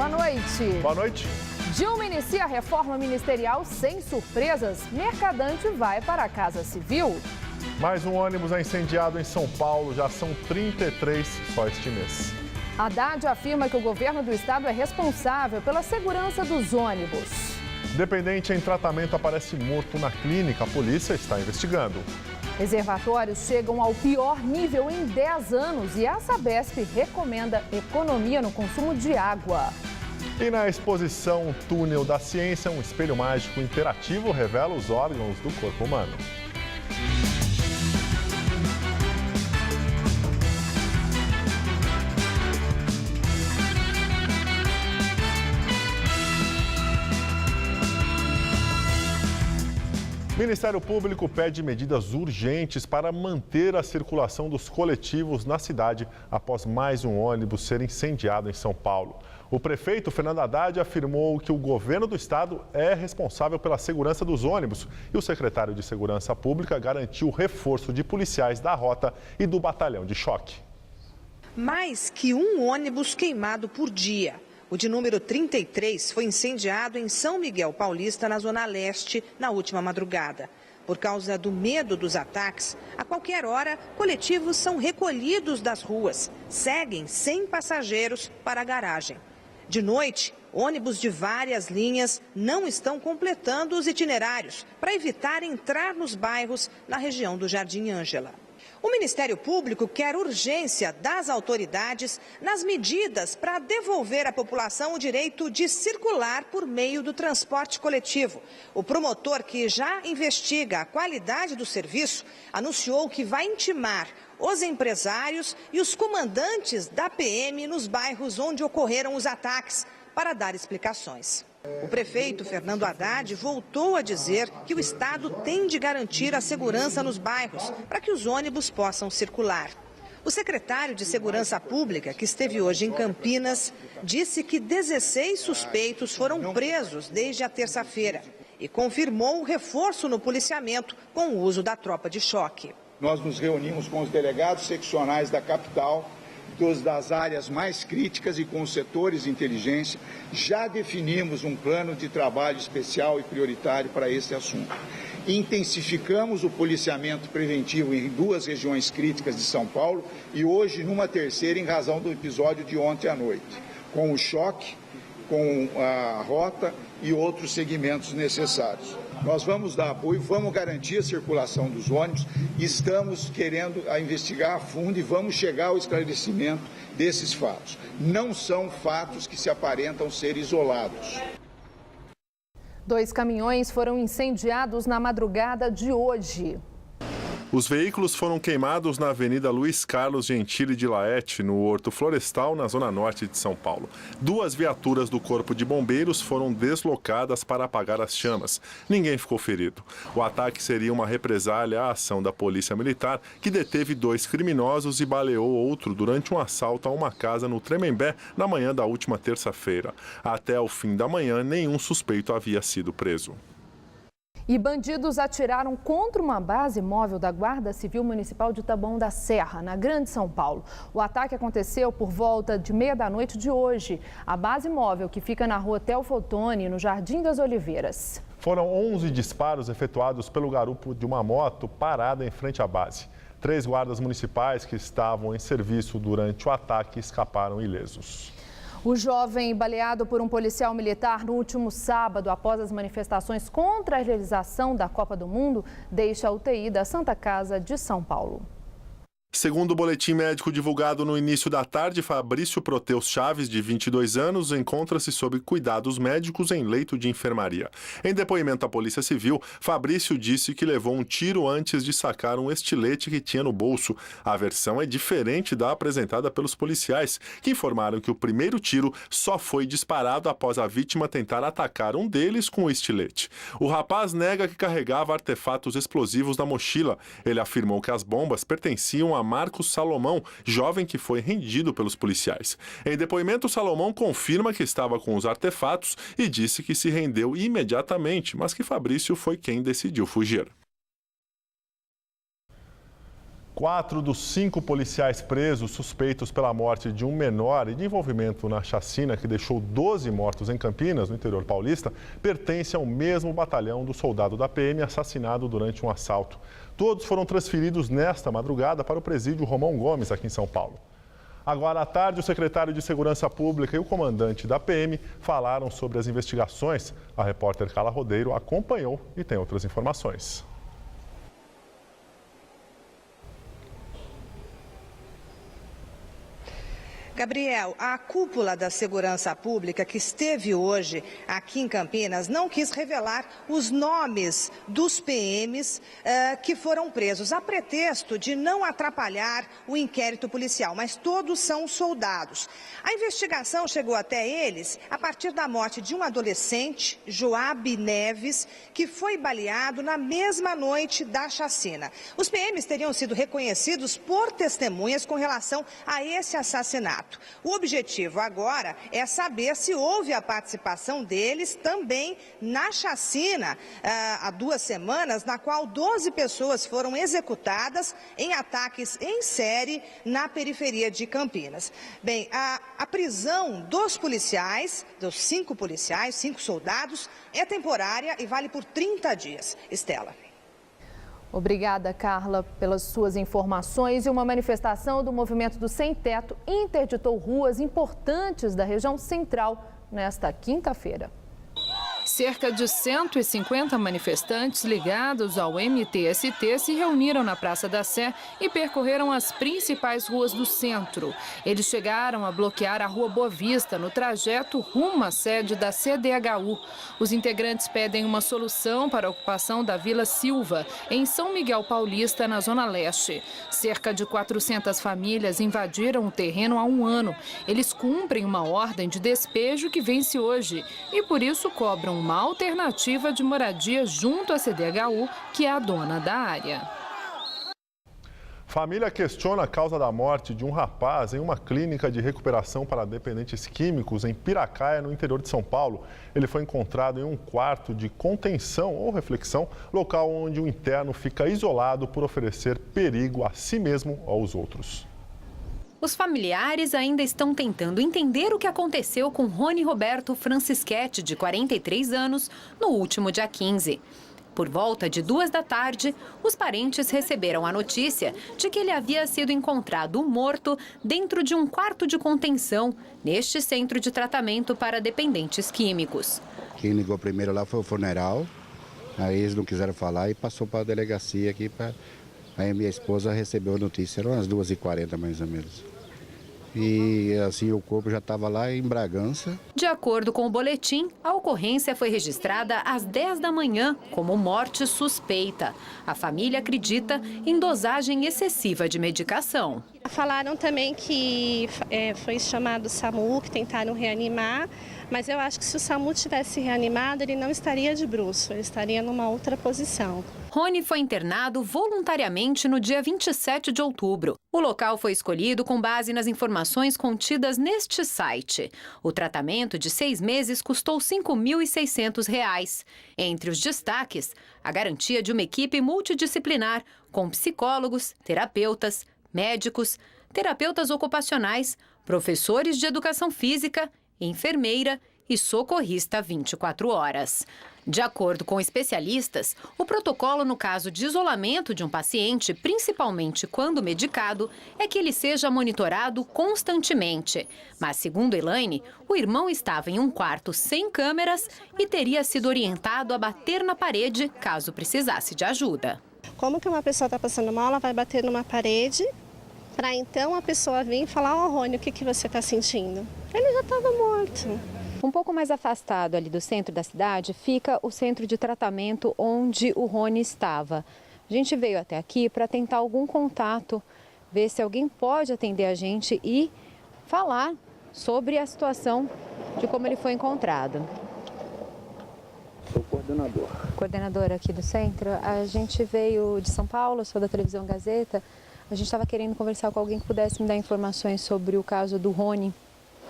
boa noite. Boa noite. Dilma inicia a reforma ministerial sem surpresas. Mercadante vai para a Casa Civil. Mais um ônibus é incendiado em São Paulo. Já são 33 só este mês. Haddad afirma que o governo do estado é responsável pela segurança dos ônibus. Dependente em tratamento aparece morto na clínica. A polícia está investigando. Reservatórios chegam ao pior nível em 10 anos e a Sabesp recomenda economia no consumo de água. E na exposição Túnel da Ciência, um espelho mágico interativo revela os órgãos do corpo humano. O Ministério Público pede medidas urgentes para manter a circulação dos coletivos na cidade após mais um ônibus ser incendiado em São Paulo. O prefeito Fernando Haddad afirmou que o governo do estado é responsável pela segurança dos ônibus e o secretário de Segurança Pública garantiu o reforço de policiais da rota e do batalhão de choque. Mais que um ônibus queimado por dia. O de número 33 foi incendiado em São Miguel Paulista, na Zona Leste, na última madrugada. Por causa do medo dos ataques, a qualquer hora, coletivos são recolhidos das ruas, seguem sem passageiros para a garagem. De noite, ônibus de várias linhas não estão completando os itinerários para evitar entrar nos bairros na região do Jardim Ângela. O Ministério Público quer urgência das autoridades nas medidas para devolver à população o direito de circular por meio do transporte coletivo. O promotor, que já investiga a qualidade do serviço, anunciou que vai intimar os empresários e os comandantes da PM nos bairros onde ocorreram os ataques para dar explicações. O prefeito Fernando Haddad voltou a dizer que o estado tem de garantir a segurança nos bairros para que os ônibus possam circular. O secretário de Segurança Pública, que esteve hoje em Campinas, disse que 16 suspeitos foram presos desde a terça-feira e confirmou o reforço no policiamento com o uso da tropa de choque. Nós nos reunimos com os delegados seccionais da capital, das áreas mais críticas e com os setores de inteligência, já definimos um plano de trabalho especial e prioritário para esse assunto. Intensificamos o policiamento preventivo em 2 regiões críticas de São Paulo e hoje numa terceira em razão do episódio de ontem à noite, com o choque, com a rota e outros segmentos necessários. Nós vamos dar apoio, vamos garantir a circulação dos ônibus, estamos querendo investigar a fundo e vamos chegar ao esclarecimento desses fatos. Não são fatos que se aparentam ser isolados. 2 caminhões foram incendiados na madrugada de hoje. Os veículos foram queimados na Avenida Luiz Carlos Gentili de Laete, no Horto Florestal, na zona norte de São Paulo. 2 viaturas do Corpo de Bombeiros foram deslocadas para apagar as chamas. Ninguém ficou ferido. O ataque seria uma represália à ação da Polícia Militar, que deteve 2 criminosos e baleou outro durante um assalto a uma casa no Tremembé, na manhã da última terça-feira. Até o fim da manhã, nenhum suspeito havia sido preso. E bandidos atiraram contra uma base móvel da Guarda Civil Municipal de Taboão da Serra, na Grande São Paulo. O ataque aconteceu por volta de 00:30 de hoje. A base móvel, que fica na rua Teofotone, no Jardim das Oliveiras. Foram 11 disparos efetuados pelo garupo de uma moto parada em frente à base. 3 guardas municipais que estavam em serviço durante o ataque escaparam ilesos. O jovem baleado por um policial militar no último sábado, após as manifestações contra a realização da Copa do Mundo, deixa a UTI da Santa Casa de São Paulo. Segundo o boletim médico divulgado no início da tarde, Fabrício Proteus Chaves, de 22 anos, encontra-se sob cuidados médicos em leito de enfermaria. Em depoimento à Polícia Civil, Fabrício disse que levou um tiro antes de sacar um estilete que tinha no bolso. A versão é diferente da apresentada pelos policiais, que informaram que o primeiro tiro só foi disparado após a vítima tentar atacar um deles com o estilete. O rapaz nega que carregava artefatos explosivos na mochila. Ele afirmou que as bombas pertenciam a Marcos Salomão, jovem que foi rendido pelos policiais. Em depoimento, Salomão confirma que estava com os artefatos e disse que se rendeu imediatamente, mas que Fabrício foi quem decidiu fugir. 4 dos 5 policiais presos suspeitos pela morte de um menor e de envolvimento na chacina que deixou 12 mortos em Campinas, no interior paulista, pertencem ao mesmo batalhão do soldado da PM assassinado durante um assalto. Todos foram transferidos nesta madrugada para o presídio Romão Gomes, aqui em São Paulo. Agora à tarde, o secretário de Segurança Pública e o comandante da PM falaram sobre as investigações. A repórter Carla Rodeiro acompanhou e tem outras informações. Gabriel, a cúpula da segurança pública que esteve hoje aqui em Campinas não quis revelar os nomes dos PMs que foram presos, a pretexto de não atrapalhar o inquérito policial, mas todos são soldados. A investigação chegou até eles a partir da morte de um adolescente, Joab Neves, que foi baleado na mesma noite da chacina. Os PMs teriam sido reconhecidos por testemunhas com relação a esse assassinato. O objetivo agora é saber se houve a participação deles também na chacina há 2 semanas, na qual 12 pessoas foram executadas em ataques em série na periferia de Campinas. Bem, a prisão dos policiais, dos 5 policiais, 5 soldados, é temporária e vale por 30 dias. Estela. Obrigada, Carla, pelas suas informações. E uma manifestação do movimento do Sem Teto interditou ruas importantes da região central nesta quinta-feira. Cerca de 150 manifestantes ligados ao MTST se reuniram na Praça da Sé e percorreram as principais ruas do centro. Eles chegaram a bloquear a Rua Boa Vista, no trajeto rumo à sede da CDHU. Os integrantes pedem uma solução para a ocupação da Vila Silva, em São Miguel Paulista, na Zona Leste. Cerca de 400 famílias invadiram o terreno há 1 ano. Eles cumprem uma ordem de despejo que vence hoje e, por isso, cobram uma alternativa de moradia junto à CDHU, que é a dona da área. Família questiona a causa da morte de um rapaz em uma clínica de recuperação para dependentes químicos em Piracaia, no interior de São Paulo. Ele foi encontrado em um quarto de contenção ou reflexão, local onde o interno fica isolado por oferecer perigo a si mesmo ou aos outros. Os familiares ainda estão tentando entender o que aconteceu com Rony Roberto Francischetti, de 43 anos, no último dia 15. Por volta de 2 da tarde, os parentes receberam a notícia de que ele havia sido encontrado morto dentro de um quarto de contenção neste centro de tratamento para dependentes químicos. Quem ligou primeiro lá foi o funeral, aí eles não quiseram falar e passou para a delegacia aqui. Aí minha esposa recebeu a notícia, eram umas 2h40 mais ou menos. E assim o corpo já estava lá em Bragança. De acordo com o boletim, a ocorrência foi registrada às 10 da manhã como morte suspeita. A família acredita em dosagem excessiva de medicação. Falaram também que foi chamado o SAMU, que tentaram reanimar, mas eu acho que se o SAMU tivesse reanimado, ele não estaria de bruço, ele estaria numa outra posição. Rony foi internado voluntariamente no dia 27 de outubro. O local foi escolhido com base nas informações contidas neste site. O tratamento de 6 meses custou R$ 5.600. Entre os destaques, a garantia de uma equipe multidisciplinar, com psicólogos, terapeutas, médicos, terapeutas ocupacionais, professores de educação física, enfermeira e socorrista 24 horas. De acordo com especialistas, o protocolo no caso de isolamento de um paciente, principalmente quando medicado, é que ele seja monitorado constantemente. Mas, segundo Elaine, o irmão estava em um quarto sem câmeras e teria sido orientado a bater na parede caso precisasse de ajuda. Como que uma pessoa está passando mal, ela vai bater numa parede, para então a pessoa vir e falar: "Ó, Rony, o que você está sentindo?" Ele já estava morto. Um pouco mais afastado ali do centro da cidade fica o centro de tratamento onde o Rony estava. A gente veio até aqui para tentar algum contato, ver se alguém pode atender a gente e falar sobre a situação de como ele foi encontrado. Sou coordenador. Coordenador aqui do centro. A gente veio de São Paulo, sou da televisão Gazeta. A gente estava querendo conversar com alguém que pudesse me dar informações sobre o caso do Rony.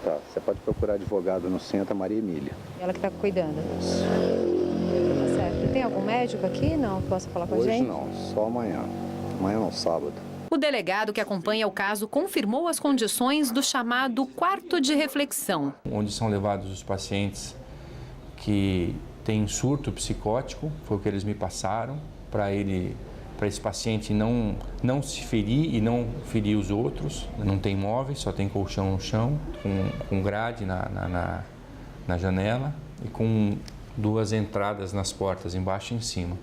Tá, você pode procurar advogado no centro, a Maria Emília. Ela que está cuidando. Tá certo. Tem algum médico aqui? Não, posso falar com a gente? Hoje não, só amanhã. Amanhã não, sábado. O delegado que acompanha o caso confirmou as condições do chamado quarto de reflexão, onde são levados os pacientes que têm surto psicótico, foi o que eles me passaram, para esse paciente não se ferir e não ferir os outros. Não tem móveis, só tem colchão no chão, com grade na janela e com 2 entradas nas portas, embaixo e em cima.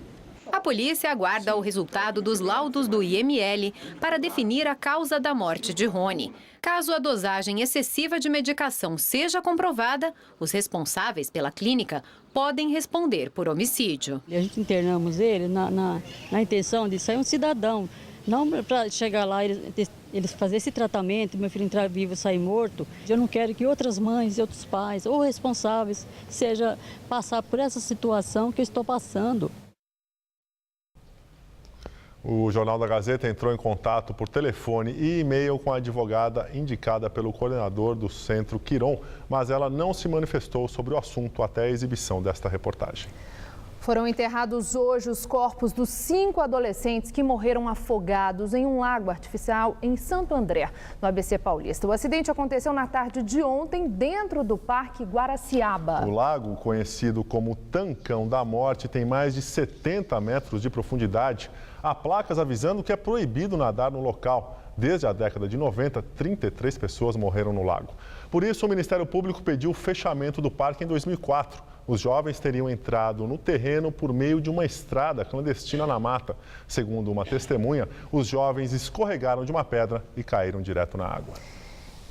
A polícia aguarda o resultado dos laudos do IML para definir a causa da morte de Rony. Caso a dosagem excessiva de medicação seja comprovada, os responsáveis pela clínica podem responder por homicídio. A gente internamos ele na intenção de sair um cidadão, não para chegar lá e eles fazer esse tratamento, meu filho entrar vivo e sair morto. Eu não quero que outras mães e outros pais ou responsáveis sejam passar por essa situação que eu estou passando. O Jornal da Gazeta entrou em contato por telefone e e-mail com a advogada indicada pelo coordenador do Centro Quiron, mas ela não se manifestou sobre o assunto até a exibição desta reportagem. Foram enterrados hoje os corpos dos 5 adolescentes que morreram afogados em um lago artificial em Santo André, no ABC Paulista. O acidente aconteceu na tarde de ontem, dentro do Parque Guaraciaba. O lago, conhecido como Tancão da Morte, tem mais de 70 metros de profundidade. Há placas avisando que é proibido nadar no local. Desde a década de 90, 33 pessoas morreram no lago. Por isso, o Ministério Público pediu o fechamento do parque em 2004. Os jovens teriam entrado no terreno por meio de uma estrada clandestina na mata. Segundo uma testemunha, os jovens escorregaram de uma pedra e caíram direto na água.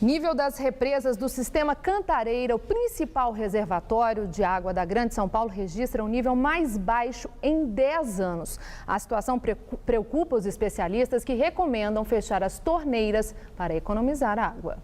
Nível das represas do sistema Cantareira, o principal reservatório de água da Grande São Paulo, registra o nível mais baixo em 10 anos. A situação preocupa os especialistas que recomendam fechar as torneiras para economizar água.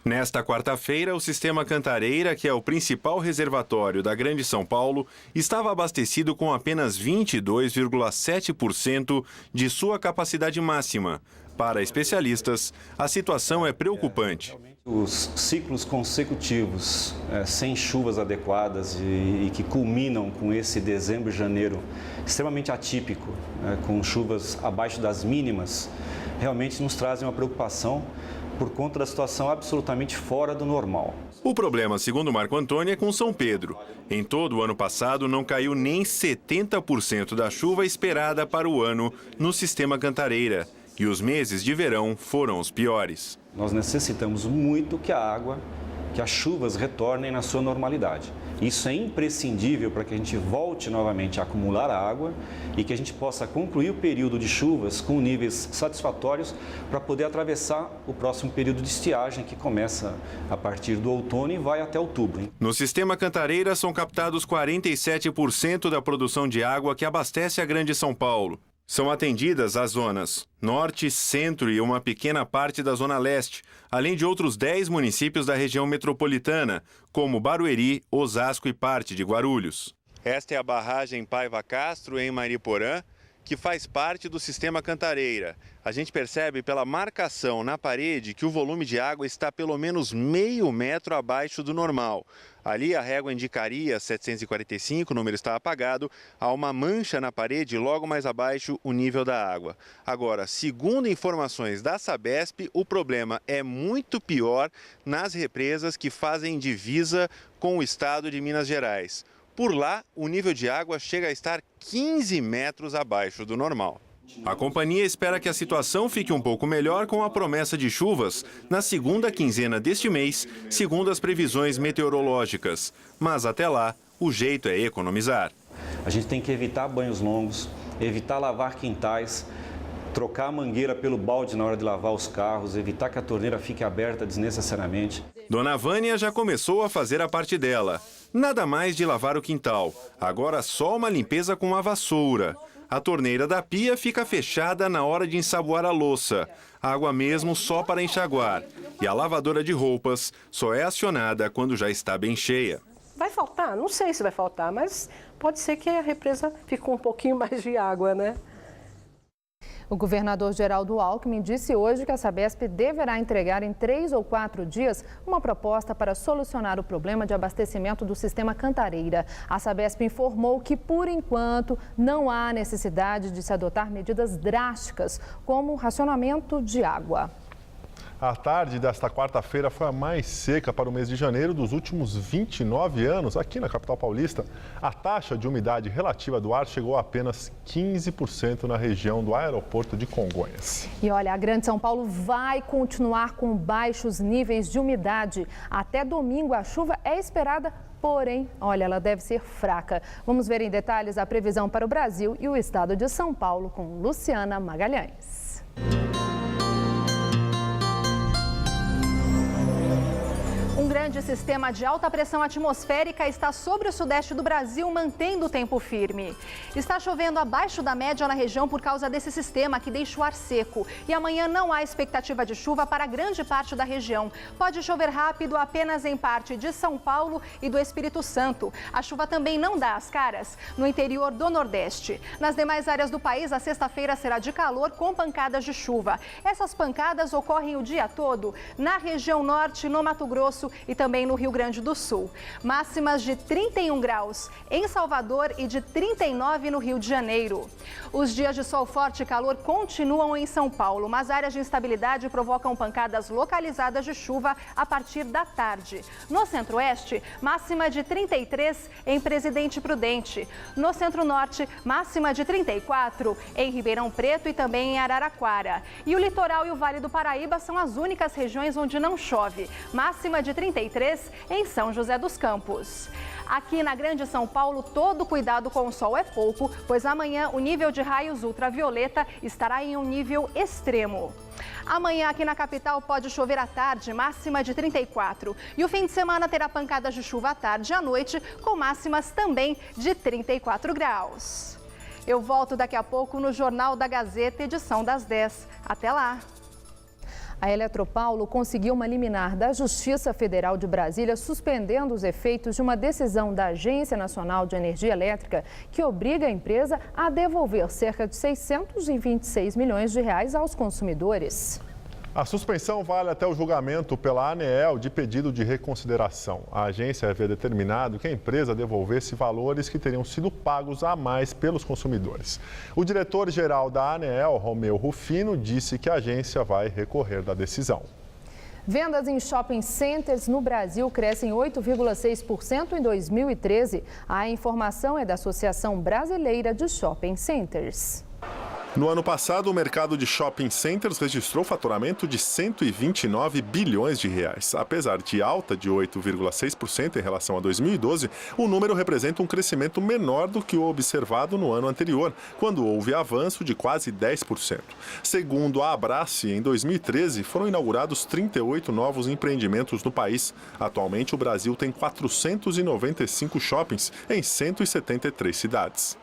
Nesta quarta-feira, o sistema Cantareira, que é o principal reservatório da Grande São Paulo, estava abastecido com apenas 22,7% de sua capacidade máxima. Para especialistas, a situação é preocupante. Os ciclos consecutivos sem chuvas adequadas e que culminam com esse dezembro e janeiro extremamente atípico, com chuvas abaixo das mínimas, realmente nos trazem uma preocupação por conta da situação absolutamente fora do normal. O problema, segundo Marco Antônio, é com São Pedro. Em todo o ano passado, não caiu nem 70% da chuva esperada para o ano no sistema Cantareira. E os meses de verão foram os piores. Nós necessitamos muito que as chuvas retornem na sua normalidade. Isso é imprescindível para que a gente volte novamente a acumular água e que a gente possa concluir o período de chuvas com níveis satisfatórios para poder atravessar o próximo período de estiagem, que começa a partir do outono e vai até outubro. No sistema Cantareira são captados 47% da produção de água que abastece a Grande São Paulo. São atendidas as zonas Norte, Centro e uma pequena parte da Zona Leste, além de outros 10 municípios da região metropolitana, como Barueri, Osasco e parte de Guarulhos. Esta é a barragem Paiva Castro, em Mariporã, que faz parte do sistema Cantareira. A gente percebe pela marcação na parede que o volume de água está pelo menos meio metro abaixo do normal. Ali a régua indicaria 745, o número está apagado, há uma mancha na parede e logo mais abaixo o nível da água. Agora, segundo informações da Sabesp, o problema é muito pior nas represas que fazem divisa com o estado de Minas Gerais. Por lá, o nível de água chega a estar 15 metros abaixo do normal. A companhia espera que a situação fique um pouco melhor com a promessa de chuvas na segunda quinzena deste mês, segundo as previsões meteorológicas. Mas até lá, o jeito é economizar. A gente tem que evitar banhos longos, evitar lavar quintais, trocar a mangueira pelo balde na hora de lavar os carros, evitar que a torneira fique aberta desnecessariamente. Dona Vânia já começou a fazer a parte dela. Nada mais de lavar o quintal. Agora só uma limpeza com a vassoura. A torneira da pia fica fechada na hora de ensaboar a louça. Água mesmo só para enxaguar. E a lavadora de roupas só é acionada quando já está bem cheia. Vai faltar? Não sei se vai faltar, mas pode ser que a represa fique com um pouquinho mais de água, né? O governador Geraldo Alckmin disse hoje que a Sabesp deverá entregar em 3 ou 4 dias uma proposta para solucionar o problema de abastecimento do sistema Cantareira. A Sabesp informou que, por enquanto, não há necessidade de se adotar medidas drásticas, como o racionamento de água. A tarde desta quarta-feira foi a mais seca para o mês de janeiro dos últimos 29 anos aqui na capital paulista. A taxa de umidade relativa do ar chegou a apenas 15% na região do aeroporto de Congonhas. E olha, a Grande São Paulo vai continuar com baixos níveis de umidade. Até domingo a chuva é esperada, porém, olha, ela deve ser fraca. Vamos ver em detalhes a previsão para o Brasil e o estado de São Paulo com Luciana Magalhães. Um grande sistema de alta pressão atmosférica está sobre o sudeste do Brasil, mantendo o tempo firme. Está chovendo abaixo da média na região por causa desse sistema que deixa o ar seco. E amanhã não há expectativa de chuva para grande parte da região. Pode chover rápido apenas em parte de São Paulo e do Espírito Santo. A chuva também não dá as caras no interior do Nordeste. Nas demais áreas do país, a sexta-feira será de calor com pancadas de chuva. Essas pancadas ocorrem o dia todo na região norte, no Mato Grosso e também no Rio Grande do Sul. Máximas de 31 graus em Salvador e de 39 no Rio de Janeiro. Os dias de sol forte e calor continuam em São Paulo, mas áreas de instabilidade provocam pancadas localizadas de chuva a partir da tarde. No Centro-Oeste, máxima de 33 em Presidente Prudente. No Centro-Norte, máxima de 34 em Ribeirão Preto e também em Araraquara. E o litoral e o Vale do Paraíba são as únicas regiões onde não chove. Máxima de 33 em São José dos Campos. Aqui na Grande São Paulo, todo cuidado com o sol é pouco, pois amanhã o nível de raios ultravioleta estará em um nível extremo. Amanhã aqui na capital pode chover à tarde, máxima de 34. E o fim de semana terá pancadas de chuva à tarde e à noite, com máximas também de 34 graus. Eu volto daqui a pouco no Jornal da Gazeta, edição das 10. Até lá! A Eletropaulo conseguiu uma liminar da Justiça Federal de Brasília suspendendo os efeitos de uma decisão da Agência Nacional de Energia Elétrica que obriga a empresa a devolver cerca de 626 milhões de reais aos consumidores. A suspensão vale até o julgamento pela ANEEL de pedido de reconsideração. A agência havia determinado que a empresa devolvesse valores que teriam sido pagos a mais pelos consumidores. O diretor-geral da ANEEL, Romeu Rufino, disse que a agência vai recorrer da decisão. Vendas em shopping centers no Brasil crescem 8,6% em 2013. A informação é da Associação Brasileira de Shopping Centers. No ano passado, o mercado de shopping centers registrou faturamento de 129 bilhões de reais. Apesar de alta de 8,6% em relação a 2012, o número representa um crescimento menor do que o observado no ano anterior, quando houve avanço de quase 10%. Segundo a Abrace, em 2013 foram inaugurados 38 novos empreendimentos no país. Atualmente, o Brasil tem 495 shoppings em 173 cidades.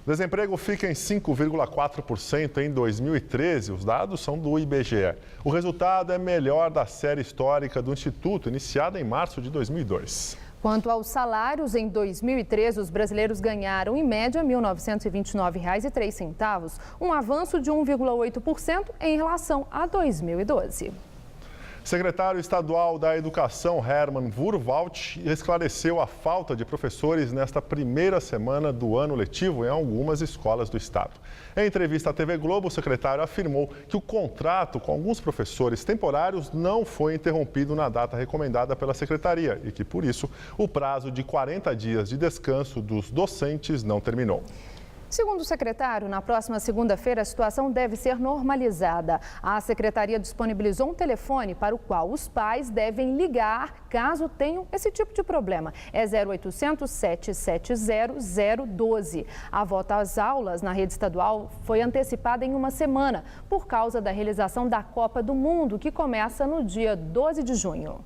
O desemprego fica em 5,4% em 2013. Os dados são do IBGE. O resultado é melhor da série histórica do Instituto, iniciada em março de 2002. Quanto aos salários, em 2013, os brasileiros ganharam, em média, R$ 1.929,03, um avanço de 1,8% em relação a 2012. Secretário estadual da Educação, Hermann Wurwald, esclareceu a falta de professores nesta primeira semana do ano letivo em algumas escolas do estado. Em entrevista à TV Globo, o secretário afirmou que o contrato com alguns professores temporários não foi interrompido na data recomendada pela secretaria e que, por isso, o prazo de 40 dias de descanso dos docentes não terminou. Segundo o secretário, na próxima segunda-feira a situação deve ser normalizada. A secretaria disponibilizou um telefone para o qual os pais devem ligar caso tenham esse tipo de problema. É 0800 770 012. A volta às aulas na rede estadual foi antecipada em uma semana por causa da realização da Copa do Mundo, que começa no dia 12 de junho.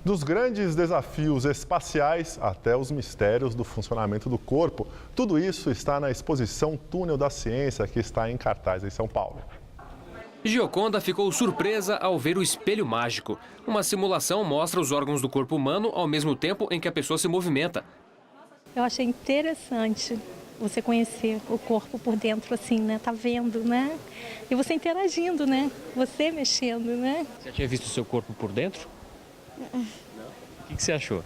Dos grandes desafios espaciais até os mistérios do funcionamento do corpo, tudo isso está na exposição Túnel da Ciência, que está em cartaz em São Paulo. Gioconda ficou surpresa ao ver o espelho mágico. Uma simulação mostra os órgãos do corpo humano ao mesmo tempo em que a pessoa se movimenta. Eu achei interessante, você conhecer o corpo por dentro, assim, né? Tá vendo, né? E você interagindo, né? Você mexendo, né? Você já tinha visto o seu corpo por dentro? Não. O que você achou?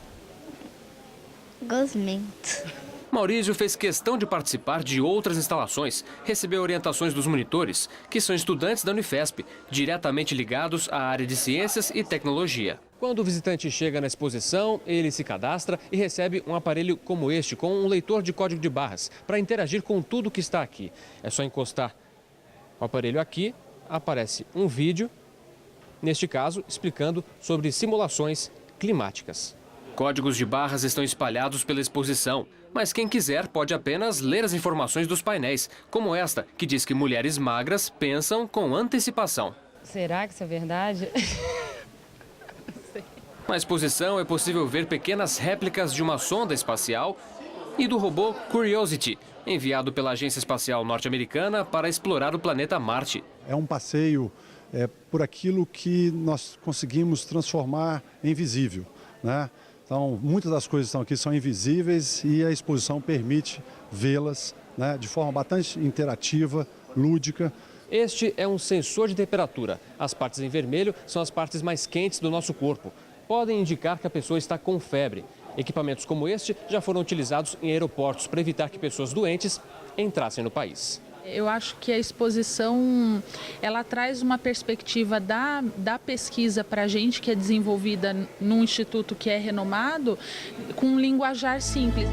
Gosmento. Maurício fez questão de participar de outras instalações, recebeu orientações dos monitores, que são estudantes da Unifesp, diretamente ligados à área de ciências e tecnologia. Quando o visitante chega na exposição, ele se cadastra e recebe um aparelho como este, com um leitor de código de barras, para interagir com tudo que está aqui. É só encostar o aparelho aqui, aparece um vídeo, neste caso, explicando sobre simulações climáticas. Códigos de barras estão espalhados pela exposição, mas quem quiser pode apenas ler as informações dos painéis, como esta, que diz que mulheres magras pensam com antecipação. Será que isso é verdade? Na exposição é possível ver pequenas réplicas de uma sonda espacial e do robô Curiosity, enviado pela Agência Espacial Norte-Americana para explorar o planeta Marte. É um passeio por aquilo que nós conseguimos transformar em visível, né? Então, muitas das coisas que estão aqui são invisíveis e a exposição permite vê-las, né, de forma bastante interativa, lúdica. Este é um sensor de temperatura. As partes em vermelho são as partes mais quentes do nosso corpo. Podem indicar que a pessoa está com febre. Equipamentos como este já foram utilizados em aeroportos para evitar que pessoas doentes entrassem no país. Eu acho que a exposição, ela traz uma perspectiva da pesquisa para a gente, que é desenvolvida num instituto que é renomado, com um linguajar simples.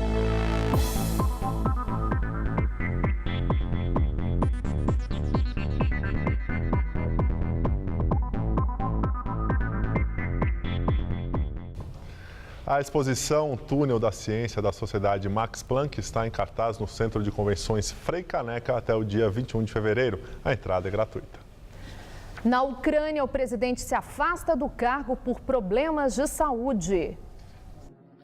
A exposição Túnel da Ciência da Sociedade Max Planck está em cartaz no Centro de Convenções Frei Caneca até o dia 21 de fevereiro. A entrada é gratuita. Na Ucrânia, o presidente se afasta do cargo por problemas de saúde.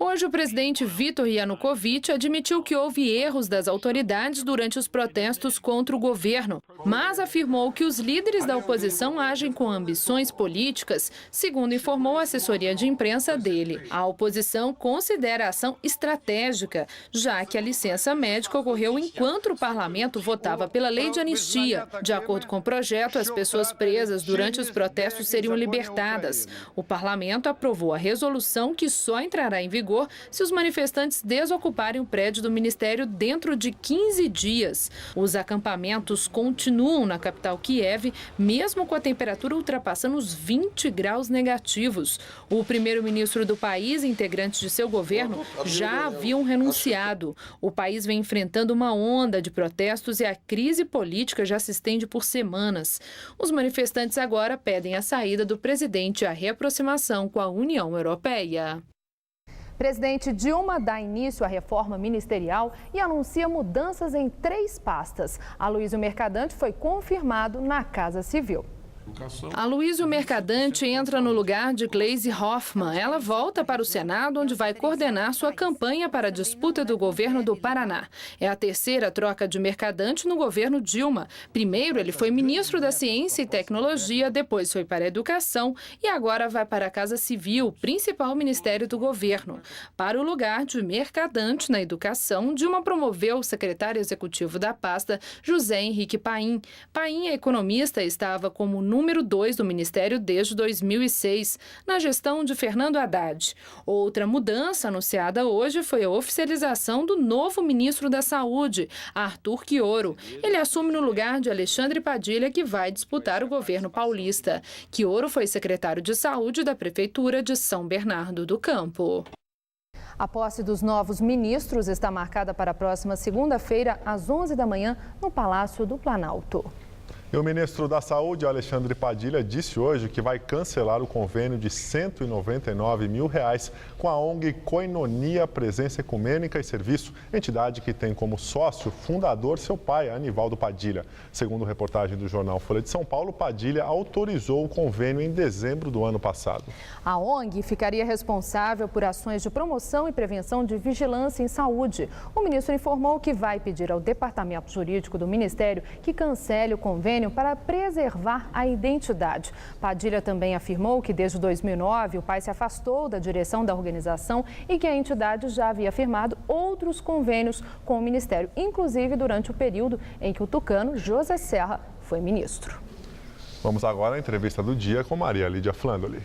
Hoje, o presidente Viktor Yanukovych admitiu que houve erros das autoridades durante os protestos contra o governo, mas afirmou que os líderes da oposição agem com ambições políticas, segundo informou a assessoria de imprensa dele. A oposição considera a ação estratégica, já que a licença médica ocorreu enquanto o parlamento votava pela lei de anistia. De acordo com o projeto, as pessoas presas durante os protestos seriam libertadas. O parlamento aprovou a resolução que só entrará em vigor se os manifestantes desocuparem o prédio do Ministério dentro de 15 dias. Os acampamentos continuam na capital Kiev, mesmo com a temperatura ultrapassando os 20 graus negativos. O primeiro-ministro do país e integrantes de seu governo já haviam renunciado. O país vem enfrentando uma onda de protestos e a crise política já se estende por semanas. Os manifestantes agora pedem a saída do presidente e a reaproximação com a União Europeia. Presidente Dilma dá início à reforma ministerial e anuncia mudanças em 3 pastas. Aloysio Mercadante foi confirmado na Casa Civil. Aloysio Mercadante entra no lugar de Gleisi Hoffmann. Ela volta para o Senado, onde vai coordenar sua campanha para a disputa do governo do Paraná. É a terceira troca de Mercadante no governo Dilma. Primeiro, ele foi ministro da Ciência e Tecnologia, depois foi para a Educação e agora vai para a Casa Civil, principal ministério do governo. Para o lugar de Mercadante na Educação, Dilma promoveu o secretário executivo da pasta, José Henrique Paim. Paim é economista e estava como número 2 do Ministério desde 2006, na gestão de Fernando Haddad. Outra mudança anunciada hoje foi a oficialização do novo ministro da Saúde, Arthur Quioro. Ele assume no lugar de Alexandre Padilha, que vai disputar o governo paulista. Quioro foi secretário de Saúde da Prefeitura de São Bernardo do Campo. A posse dos novos ministros está marcada para a próxima segunda-feira, às 11 da manhã, no Palácio do Planalto. E o ministro da Saúde, Alexandre Padilha, disse hoje que vai cancelar o convênio de R$ 199 mil com a ONG Koinonia Presença Ecumênica e Serviço, entidade que tem como sócio fundador seu pai, Anivaldo Padilha. Segundo reportagem do jornal Folha de São Paulo, Padilha autorizou o convênio em dezembro do ano passado. A ONG ficaria responsável por ações de promoção e prevenção de vigilância em saúde. O ministro informou que vai pedir ao Departamento Jurídico do Ministério que cancele o convênio convênio para preservar a identidade. Padilha também afirmou que desde 2009 o pai se afastou da direção da organização e que a entidade já havia firmado outros convênios com o Ministério, inclusive durante o período em que o tucano José Serra foi ministro. Vamos agora à entrevista do dia com Maria Lídia Flandoli.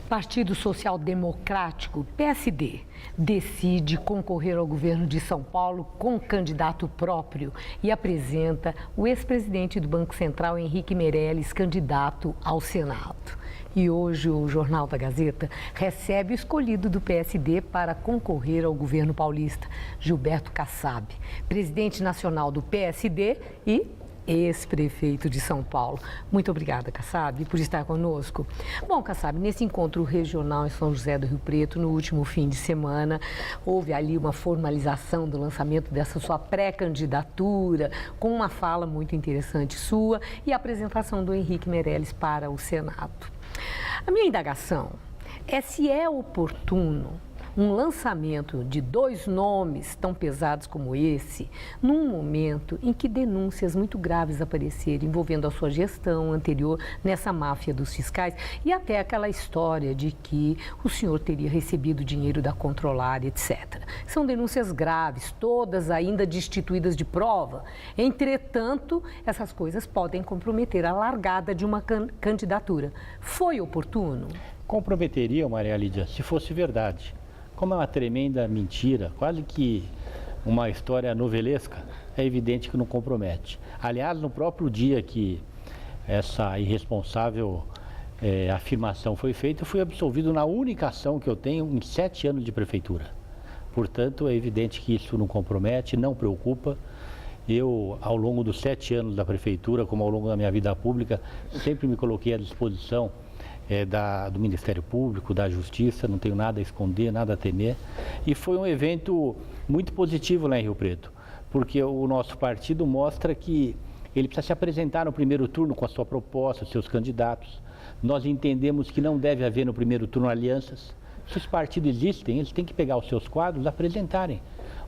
Partido Social Democrático, PSD, decide concorrer ao governo de São Paulo com candidato próprio e apresenta o ex-presidente do Banco Central, Henrique Meirelles, candidato ao Senado. E hoje o Jornal da Gazeta recebe o escolhido do PSD para concorrer ao governo paulista, Gilberto Kassab, presidente nacional do PSD e ex-prefeito de São Paulo. Muito obrigada, Kassab, por estar conosco. Bom, Kassab, nesse encontro regional em São José do Rio Preto, no último fim de semana, houve ali uma formalização do lançamento dessa sua pré-candidatura, com uma fala muito interessante sua e a apresentação do Henrique Meirelles para o Senado. A minha indagação é se é oportuno um lançamento de 2 nomes tão pesados como esse, num momento em que denúncias muito graves apareceram envolvendo a sua gestão anterior nessa máfia dos fiscais e até aquela história de que o senhor teria recebido dinheiro da Controlar, etc. São denúncias graves, todas ainda destituídas de prova. Entretanto, essas coisas podem comprometer a largada de uma candidatura. Foi oportuno? Comprometeria, Maria Lídia, se fosse verdade. Como é uma tremenda mentira, quase que uma história novelesca, é evidente que não compromete. Aliás, no próprio dia que essa irresponsável afirmação foi feita, eu fui absolvido na única ação que eu tenho em 7 anos de prefeitura. Portanto, é evidente que isso não compromete, não preocupa. Eu, ao longo dos 7 anos da prefeitura, como ao longo da minha vida pública, sempre me coloquei à disposição do Ministério Público, da Justiça, não tenho nada a esconder, nada a temer. E foi um evento muito positivo lá em Rio Preto, porque o nosso partido mostra que ele precisa se apresentar no primeiro turno com a sua proposta, os seus candidatos. Nós entendemos que não deve haver no primeiro turno alianças. Se os partidos existem, eles têm que pegar os seus quadros e apresentarem.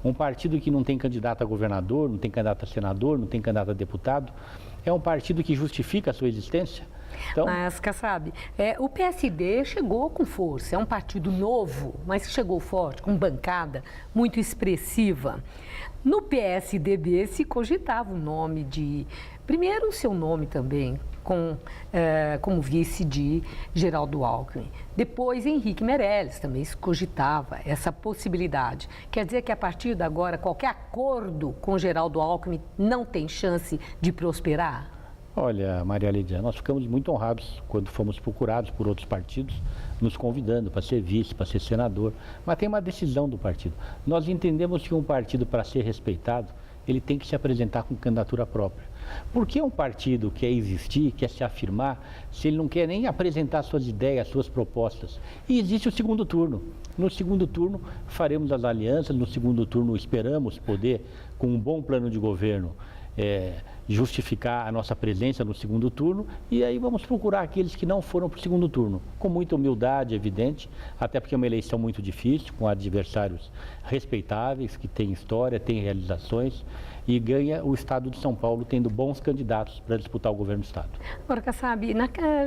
Um partido que não tem candidato a governador, não tem candidato a senador, não tem candidato a deputado, é um partido que justifica a sua existência. Então... Mas, Kassab, o PSD chegou com força, é um partido novo, mas chegou forte, com bancada muito expressiva. No PSDB se cogitava o nome de... Primeiro, o seu nome também, como vice de Geraldo Alckmin. Depois, Henrique Meirelles também se cogitava essa possibilidade. Quer dizer que, a partir de agora, qualquer acordo com Geraldo Alckmin não tem chance de prosperar? Olha, Maria Lídia, nós ficamos muito honrados quando fomos procurados por outros partidos, nos convidando para ser vice, para ser senador, mas tem uma decisão do partido. Nós entendemos que um partido, para ser respeitado, ele tem que se apresentar com candidatura própria. Por que um partido quer existir, quer se afirmar, se ele não quer nem apresentar suas ideias, suas propostas? E existe o segundo turno. No segundo turno, faremos as alianças, no segundo turno esperamos poder, com um bom plano de governo, justificar a nossa presença no segundo turno e aí vamos procurar aqueles que não foram para o segundo turno, com muita humildade, evidente, até porque é uma eleição muito difícil, com adversários respeitáveis, que têm história, têm realizações e ganha o Estado de São Paulo tendo bons candidatos para disputar o governo do Estado. Agora, Kassab,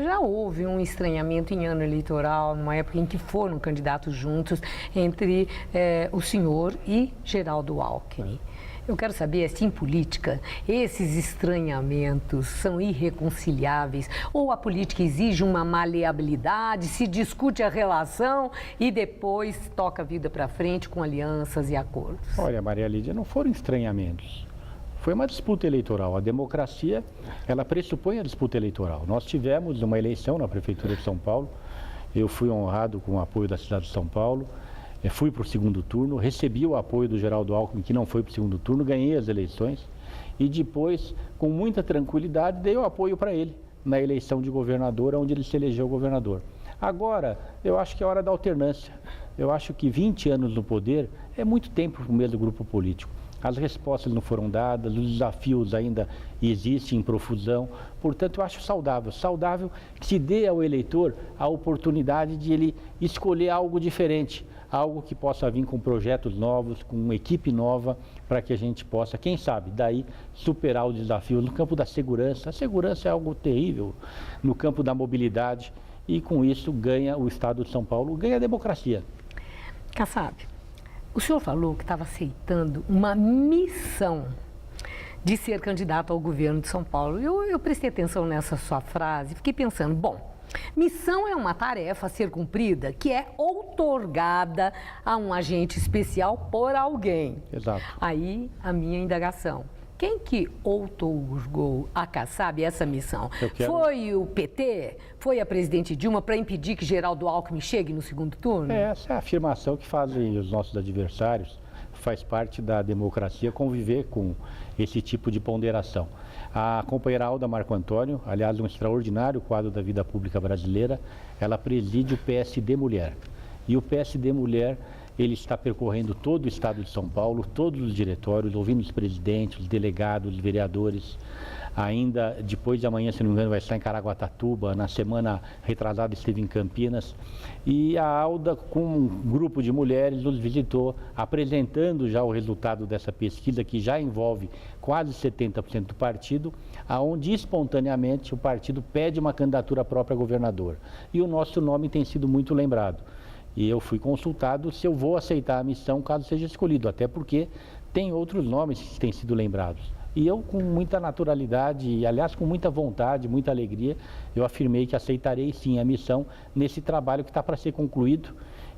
já houve um estranhamento em ano eleitoral, numa época em que foram candidatos juntos entre o senhor e Geraldo Alckmin. Eu quero saber se em política esses estranhamentos são irreconciliáveis ou a política exige uma maleabilidade, se discute a relação e depois toca a vida para frente com alianças e acordos. Olha, Maria Lídia, não foram estranhamentos. Foi uma disputa eleitoral. A democracia, ela pressupõe a disputa eleitoral. Nós tivemos uma eleição na Prefeitura de São Paulo. Eu fui honrado com o apoio da cidade de São Paulo. Fui para o segundo turno, recebi o apoio do Geraldo Alckmin, que não foi para o segundo turno, ganhei as eleições e depois, com muita tranquilidade, dei o apoio para ele na eleição de governador, onde ele se elegeu governador. Agora, eu acho que é hora da alternância. Eu acho que 20 anos no poder é muito tempo para o mesmo grupo político. as respostas não foram dadas, os desafios ainda existem em profusão. Portanto, eu acho saudável que se dê ao eleitor a oportunidade de ele escolher algo diferente, algo que possa vir com projetos novos, com uma equipe nova, para que a gente possa, quem sabe, daí superar o desafio no campo da segurança. A segurança é algo terrível, no campo da mobilidade, e com isso ganha o Estado de São Paulo, ganha a democracia. Kassab, o senhor falou que estava aceitando uma missão de ser candidato ao governo de São Paulo. Eu prestei atenção nessa sua frase, fiquei pensando, bom, missão é uma tarefa a ser cumprida que é outorgada a um agente especial por alguém. Exato. Aí a minha indagação. Quem que outorgou a Kassab essa missão? Foi o PT? Foi a presidente Dilma para impedir que Geraldo Alckmin chegue no segundo turno? Essa é a afirmação que fazem os nossos adversários. Faz parte da democracia conviver com esse tipo de ponderação. A companheira Alda Marco Antônio, aliás, um extraordinário quadro da vida pública brasileira, ela preside o PSD Mulher. E o PSD Mulher, ele está percorrendo todo o estado de São Paulo, todos os diretórios, ouvindo os presidentes, os delegados, os vereadores. Ainda depois de amanhã, se não me engano, vai estar em Caraguatatuba. Na semana retrasada esteve em Campinas. E a Alda, com um grupo de mulheres, nos visitou, apresentando já o resultado dessa pesquisa, que já envolve quase 70% do partido, aonde espontaneamente o partido pede uma candidatura própria a governador. E o nosso nome tem sido muito lembrado. E eu fui consultado se eu vou aceitar a missão caso seja escolhido, até porque tem outros nomes que têm sido lembrados. E eu, com muita naturalidade e, aliás, com muita vontade, muita alegria, eu afirmei que aceitarei sim a missão nesse trabalho que está para ser concluído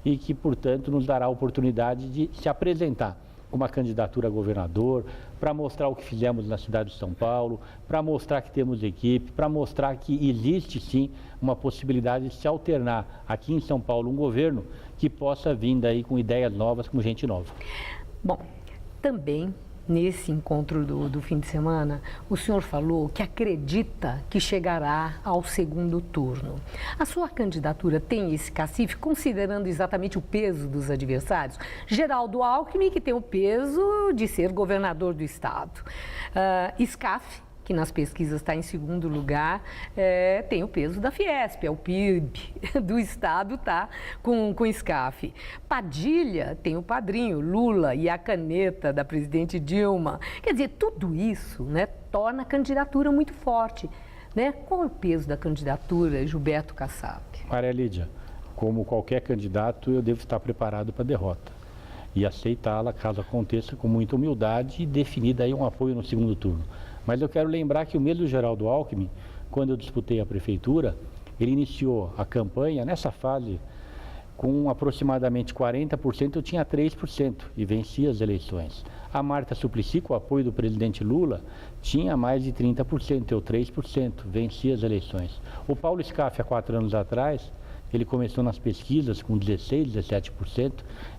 e que, portanto, nos dará a oportunidade de se apresentar com uma candidatura a governador, para mostrar o que fizemos na cidade de São Paulo, para mostrar que temos equipe, para mostrar que existe sim uma possibilidade de se alternar aqui em São Paulo um governo que possa vir daí com ideias novas, com gente nova. Bom, também nesse encontro do fim de semana, o senhor falou que acredita que chegará ao segundo turno. A sua candidatura tem esse cacife, considerando exatamente o peso dos adversários? Geraldo Alckmin, que tem o peso de ser governador do estado. SCAF, que nas pesquisas está em segundo lugar, tem o peso da Fiesp, o PIB do estado está com o SCAF. Padilha tem o padrinho, Lula, e a caneta da presidente Dilma. Quer dizer, tudo isso, né, torna a candidatura muito forte. Né? Qual é o peso da candidatura, Gilberto Kassab? Maria Lídia, como qualquer candidato, eu devo estar preparado para a derrota e aceitá-la caso aconteça com muita humildade e definir daí um apoio no segundo turno. Mas eu quero lembrar que o mesmo Geraldo Alckmin, quando eu disputei a prefeitura, ele iniciou a campanha nessa fase com aproximadamente 40%, eu tinha 3% e venci as eleições. A Marta Suplicy, com o apoio do presidente Lula, tinha mais de 30%, eu 3%, venci as eleições. O Paulo SCAF, há 4 anos atrás, ele começou nas pesquisas com 16%, 17%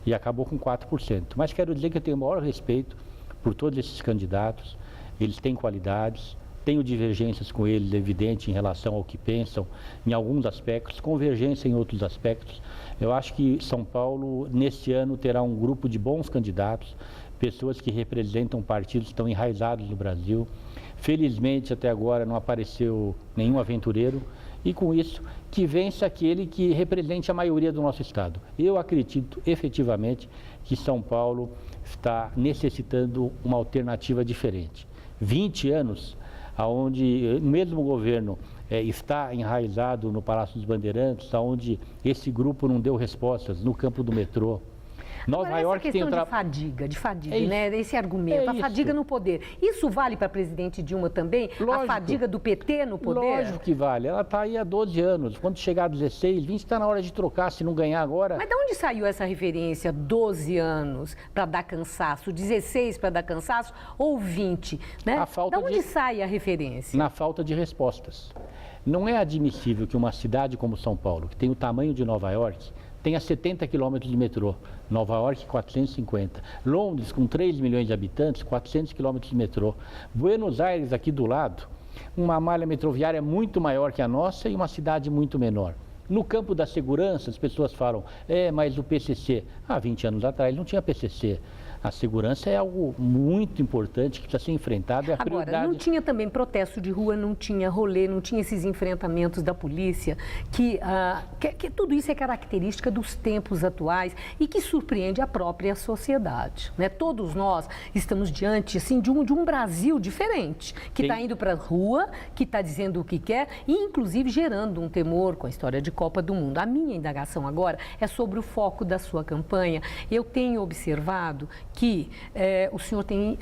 e acabou com 4%. Mas quero dizer que eu tenho o maior respeito por todos esses candidatos. Eles têm qualidades, tenho divergências com eles, evidente, em relação ao que pensam em alguns aspectos, convergência em outros aspectos. Eu acho que São Paulo, neste ano, terá um grupo de bons candidatos, pessoas que representam partidos que estão enraizados no Brasil. Felizmente, até agora, não apareceu nenhum aventureiro e, com isso, que vença aquele que represente a maioria do nosso estado. Eu acredito, efetivamente, que São Paulo está necessitando uma alternativa diferente. 20 anos, onde o mesmo governo está enraizado no Palácio dos Bandeirantes, onde esse grupo não deu respostas no campo do metrô. Nova York tem de fadiga, né? Esse argumento, a fadiga no poder. Isso vale para a presidente Dilma também? Lógico. A fadiga do PT no poder? Lógico que vale. Ela está aí há 12 anos. Quando chegar a 16, 20, está na hora de trocar, se não ganhar agora. Mas de onde saiu essa referência, 12 anos para dar cansaço, 16 para dar cansaço ou 20? Né? De onde sai a referência? Na falta de respostas. Não é admissível que uma cidade como São Paulo, que tem o tamanho de Nova York, tenha 70 quilômetros de metrô, Nova York 450, Londres com 3 milhões de habitantes, 400 quilômetros de metrô, Buenos Aires aqui do lado, uma malha metroviária muito maior que a nossa e uma cidade muito menor. No campo da segurança, as pessoas falam, mas o PCC, há 20 anos atrás não tinha PCC. A segurança é algo muito importante que precisa ser enfrentado. Agora, não tinha também protesto de rua, não tinha rolê, não tinha esses enfrentamentos da polícia, que tudo isso é característica dos tempos atuais e que surpreende a própria sociedade, né? Todos nós estamos diante, assim, de um Brasil diferente, que está indo para a rua, que está dizendo o que quer e, inclusive, gerando um temor com a história de Copa do Mundo. A minha indagação agora é sobre o foco da sua campanha. Eu tenho observado que o senhor tem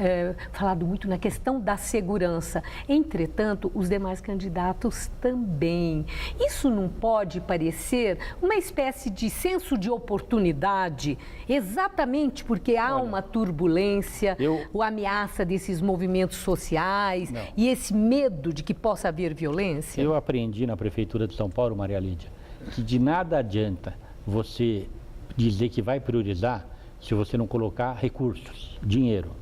falado muito na questão da segurança. Entretanto, os demais candidatos também. Isso não pode parecer uma espécie de senso de oportunidade, exatamente porque há uma turbulência, a ameaça desses movimentos sociais e esse medo de que possa haver violência? Eu aprendi na Prefeitura de São Paulo, Maria Lídia, que de nada adianta você dizer que vai priorizar se você não colocar recursos, dinheiro.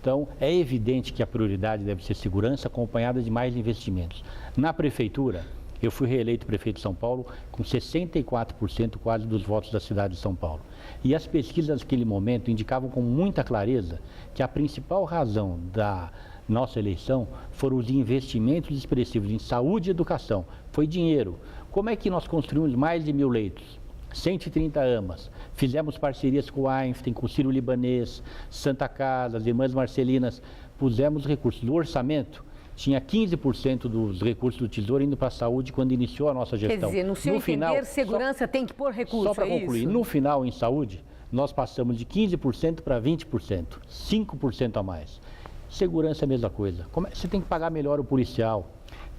Então, é evidente que a prioridade deve ser segurança, acompanhada de mais investimentos. Na Prefeitura, eu fui reeleito prefeito de São Paulo com 64% quase dos votos da cidade de São Paulo. E as pesquisas naquele momento indicavam com muita clareza que a principal razão da nossa eleição foram os investimentos expressivos em saúde e educação. Foi dinheiro. Como é que nós construímos mais de 1.000 leitos? 130 AMAs, fizemos parcerias com o Einstein, com o Sírio-Libanês, Santa Casa, as Irmãs Marcelinas, pusemos recursos. No orçamento, tinha 15% dos recursos do Tesouro indo para a saúde quando iniciou a nossa gestão. Quer dizer, no seu entender, segurança tem que pôr recursos, só para concluir, no final, em saúde, nós passamos de 15% para 20%, 5% a mais. Segurança é a mesma coisa. Você tem que pagar melhor o policial.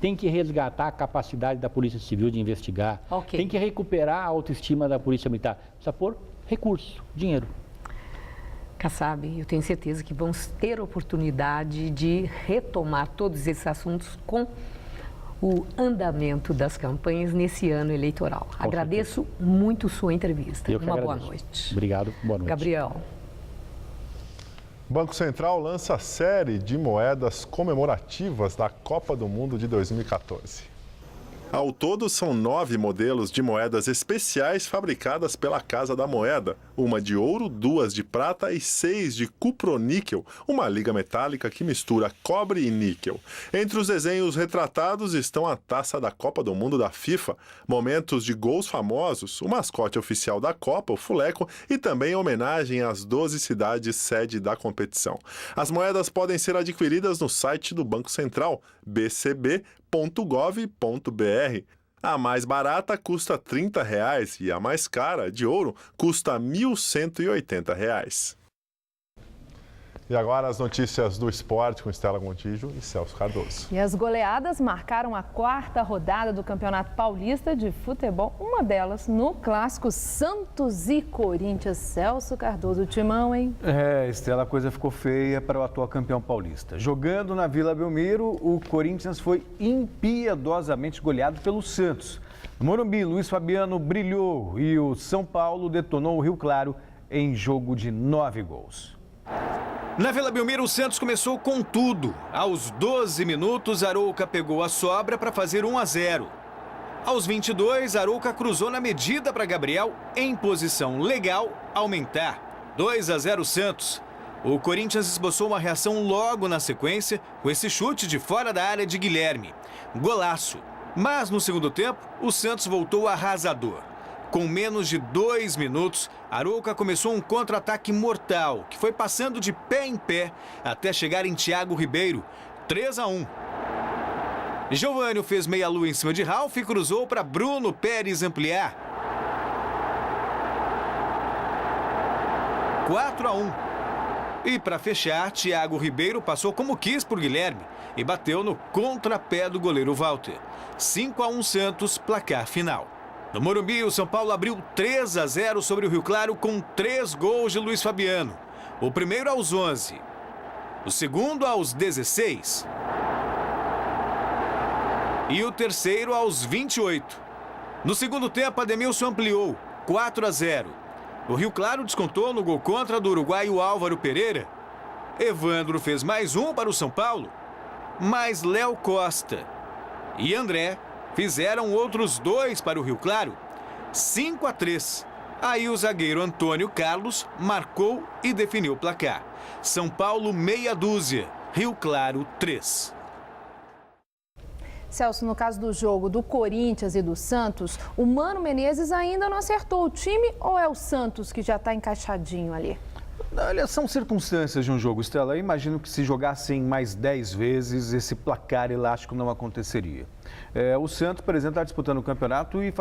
Tem que resgatar a capacidade da Polícia Civil de investigar. Tem que recuperar a autoestima da Polícia Militar. Precisa pôr recurso, dinheiro. Kassab, eu tenho certeza que vamos ter oportunidade de retomar todos esses assuntos com o andamento das campanhas nesse ano eleitoral. Agradeço muito sua entrevista. Uma boa noite. Obrigado, boa noite. Gabriel. O Banco Central lança série de moedas comemorativas da Copa do Mundo de 2014. Ao todo, são 9 modelos de moedas especiais fabricadas pela Casa da Moeda. Uma de ouro, 2 de prata e 6 de cuproníquel, uma liga metálica que mistura cobre e níquel. Entre os desenhos retratados estão a taça da Copa do Mundo da FIFA, momentos de gols famosos, o mascote oficial da Copa, o fuleco, e também homenagem às 12 cidades sede da competição. As moedas podem ser adquiridas no site do Banco Central, bcb.gov.br. A mais barata custa R$ 30 e a mais cara, de ouro, custa R$ 1.180. E agora as notícias do esporte com Estela Gontijo e Celso Cardoso. E as goleadas marcaram a 4ª rodada do Campeonato Paulista de Futebol, uma delas no clássico Santos e Corinthians. Celso Cardoso, timão, hein? Estela, a coisa ficou feia para o atual campeão paulista. Jogando na Vila Belmiro, o Corinthians foi impiedosamente goleado pelo Santos. No Morumbi, Luiz Fabiano brilhou e o São Paulo detonou o Rio Claro em jogo de 9 gols. Na Vila Belmiro, o Santos começou com tudo. Aos 12 minutos, Arouca pegou a sobra para fazer 1-0. Aos 22, Arouca cruzou na medida para Gabriel, em posição legal, aumentar. 2-0 Santos. O Corinthians esboçou uma reação logo na sequência, com esse chute de fora da área de Guilherme. Golaço. Mas no segundo tempo, o Santos voltou arrasador. Com menos de 2 minutos, Arouca começou um contra-ataque mortal, que foi passando de pé em pé até chegar em Thiago Ribeiro, 3-1. Giovânio fez meia-lua em cima de Ralf e cruzou para Bruno Pérez ampliar. 4-1. E para fechar, Thiago Ribeiro passou como quis por Guilherme e bateu no contrapé do goleiro Walter. 5-1 Santos, placar final. No Morumbi, o São Paulo abriu 3-0 sobre o Rio Claro com 3 gols de Luiz Fabiano. O primeiro aos 11, o segundo aos 16 e o terceiro aos 28. No segundo tempo, Ademilson ampliou, 4-0. O Rio Claro descontou no gol contra do uruguaio Álvaro Pereira. Evandro fez mais um para o São Paulo, mas Léo Costa e André fizeram outros 2 para o Rio Claro. 5-3. Aí o zagueiro Antônio Carlos marcou e definiu o placar. São Paulo, meia dúzia. Rio Claro, 3. Celso, no caso do jogo do Corinthians e do Santos, o Mano Menezes ainda não acertou o time ou é o Santos que já está encaixadinho ali? Olha, são circunstâncias de um jogo, Estela. Eu imagino que se jogassem mais 10 vezes, esse placar elástico não aconteceria. O Santos, por exemplo, está disputando o campeonato e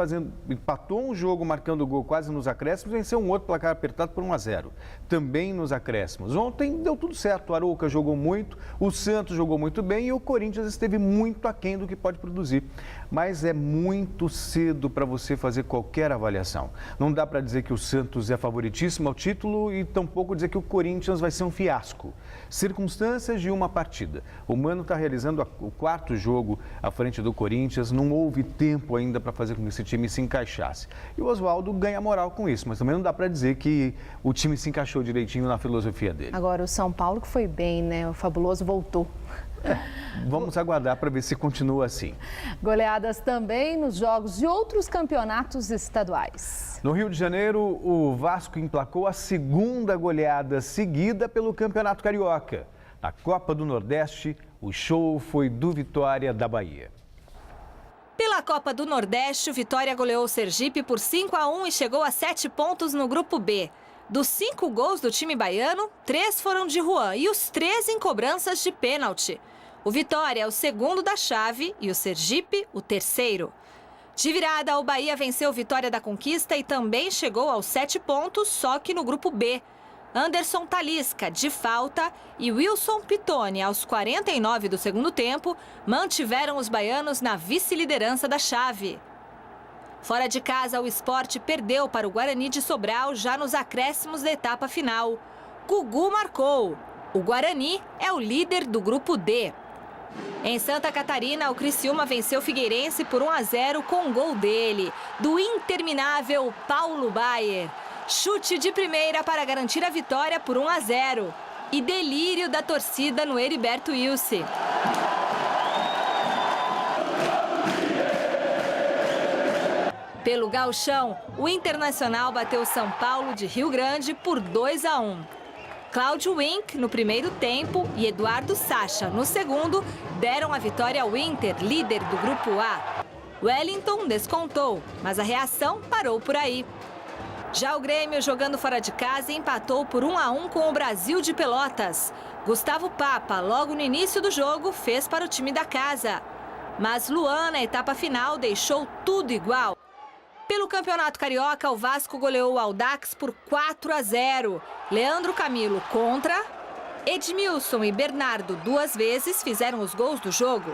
empatou um jogo marcando gol quase nos acréscimos, venceu um outro placar apertado por 1-0, também nos acréscimos. Ontem deu tudo certo, o Arouca jogou muito, o Santos jogou muito bem e o Corinthians esteve muito aquém do que pode produzir. Mas é muito cedo para você fazer qualquer avaliação. Não dá para dizer que o Santos é favoritíssimo ao título e tampouco dizer que o Corinthians vai ser um fiasco. Circunstâncias de uma partida. O Mano está realizando o 4º jogo à frente do Corinthians, não houve tempo ainda para fazer com que esse time se encaixasse. E o Oswaldo ganha moral com isso, mas também não dá para dizer que o time se encaixou direitinho na filosofia dele. Agora o São Paulo que foi bem, né? O Fabuloso voltou. Vamos aguardar para ver se continua assim. Goleadas também nos jogos de outros campeonatos estaduais. No Rio de Janeiro, o Vasco emplacou a 2ª goleada seguida pelo Campeonato Carioca. Na Copa do Nordeste, o show foi do Vitória da Bahia. Pela Copa do Nordeste, o Vitória goleou o Sergipe por 5-1 e chegou a 7 pontos no Grupo B. Dos 5 gols do time baiano, 3 foram de Juan e os 3 em cobranças de pênalti. O Vitória é o 2º da chave e o Sergipe o 3º. De virada, o Bahia venceu o Vitória da Conquista e também chegou aos 7 pontos, só que no Grupo B. Anderson Talisca, de falta, e Wilson Pitoni, aos 49 do segundo tempo, mantiveram os baianos na vice-liderança da chave. Fora de casa, o Sport perdeu para o Guarani de Sobral já nos acréscimos da etapa final. Gugu marcou. O Guarani é o líder do Grupo D. Em Santa Catarina, o Criciúma venceu o Figueirense por 1-0 com um gol dele, do interminável Paulo Baier. Chute de primeira para garantir a vitória por 1-0. E delírio da torcida no Heriberto Wilson. Pelo Gauchão, o Internacional bateu o São Paulo de Rio Grande por 2-1. Cláudio Wink no primeiro tempo e Eduardo Sacha no segundo deram a vitória ao Inter, líder do Grupo A. Wellington descontou, mas a reação parou por aí. Já o Grêmio, jogando fora de casa, empatou por 1-1 com o Brasil de Pelotas. Gustavo Papa, logo no início do jogo, fez para o time da casa. Mas Luan, na etapa final, deixou tudo igual. Pelo Campeonato Carioca, o Vasco goleou o Audax por 4-0. Leandro Camilo contra. Edmilson e Bernardo 2 vezes fizeram os gols do jogo.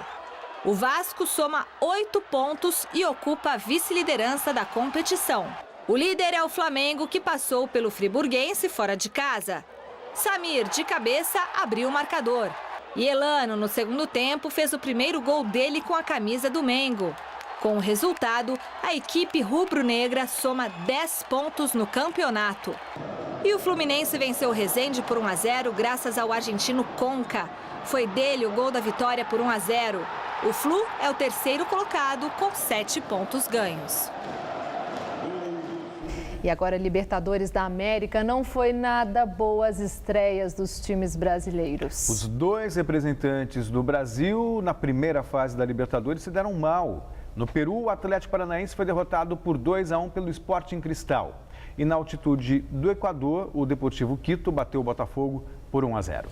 O Vasco soma 8 pontos e ocupa a vice-liderança da competição. O líder é o Flamengo, que passou pelo Friburguense fora de casa. Samir, de cabeça, abriu o marcador. E Elano, no segundo tempo, fez o primeiro gol dele com a camisa do Mengo. Com o resultado, a equipe rubro-negra soma 10 pontos no campeonato. E o Fluminense venceu o Resende por 1-0 graças ao argentino Conca. Foi dele o gol da vitória por 1-0. O Flu é o 3º colocado com 7 pontos ganhos. E agora, Libertadores da América, não foi nada boa as estreias dos times brasileiros. Os 2 representantes do Brasil na primeira fase da Libertadores se deram mal. No Peru, o Atlético Paranaense foi derrotado por 2-1 pelo Sporting Cristal. E na altitude do Equador, o Deportivo Quito bateu o Botafogo por 1-0.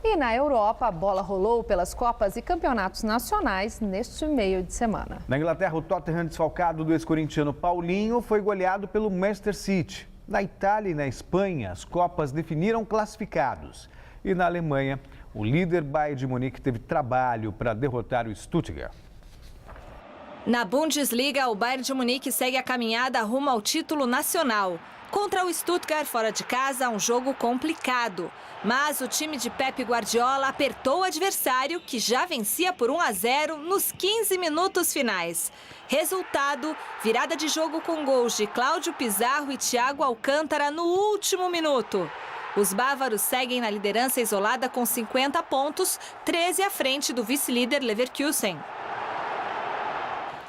E na Europa, a bola rolou pelas Copas e Campeonatos Nacionais neste meio de semana. Na Inglaterra, o Tottenham, desfalcado do ex-corintiano Paulinho, foi goleado pelo Manchester City. Na Itália e na Espanha, as Copas definiram classificados. E na Alemanha, o líder Bayern de Munique teve trabalho para derrotar o Stuttgart. Na Bundesliga, o Bayern de Munique segue a caminhada rumo ao título nacional. Contra o Stuttgart fora de casa, um jogo complicado. Mas o time de Pep Guardiola apertou o adversário, que já vencia por 1-0 nos 15 minutos finais. Resultado, virada de jogo com gols de Cláudio Pizarro e Thiago Alcântara no último minuto. Os bávaros seguem na liderança isolada com 50 pontos, 13 à frente do vice-líder Leverkusen.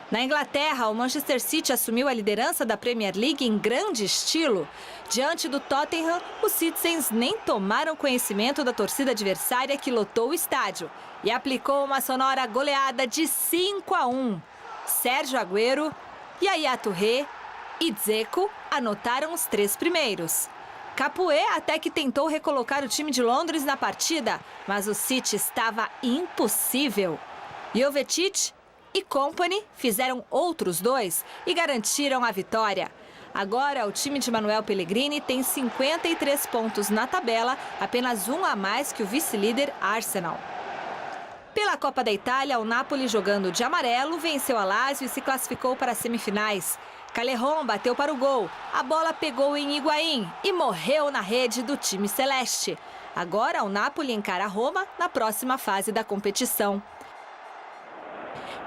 Na Inglaterra, o Manchester City assumiu a liderança da Premier League em grande estilo. Diante do Tottenham, os Citizens nem tomaram conhecimento da torcida adversária que lotou o estádio e aplicou uma sonora goleada de 5-1. Sérgio Agüero, Yaya Touré e Dzeko anotaram os 3 primeiros. Capoue até que tentou recolocar o time de Londres na partida, mas o City estava impossível. Jovetic e Kompany fizeram outros 2 e garantiram a vitória. Agora, o time de Manuel Pellegrini tem 53 pontos na tabela, apenas 1 a mais que o vice-líder Arsenal. Pela Copa da Itália, o Napoli, jogando de amarelo, venceu a Lazio e se classificou para as semifinais. Callejon bateu para o gol, a bola pegou em Higuaín e morreu na rede do time celeste. Agora, o Napoli encara a Roma na próxima fase da competição.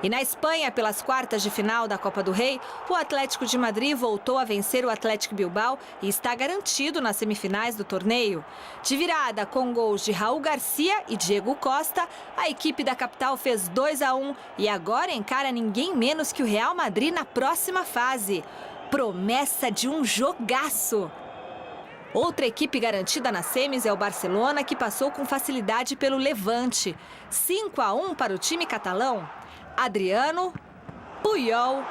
E na Espanha, pelas quartas de final da Copa do Rei, o Atlético de Madrid voltou a vencer o Athletic Bilbao e está garantido nas semifinais do torneio. De virada, com gols de Raul Garcia e Diego Costa, a equipe da capital fez 2-1 e agora encara ninguém menos que o Real Madrid na próxima fase. Promessa de um jogaço! Outra equipe garantida nas semis é o Barcelona, que passou com facilidade pelo Levante. 5-1 para o time catalão. Adriano, Puyol,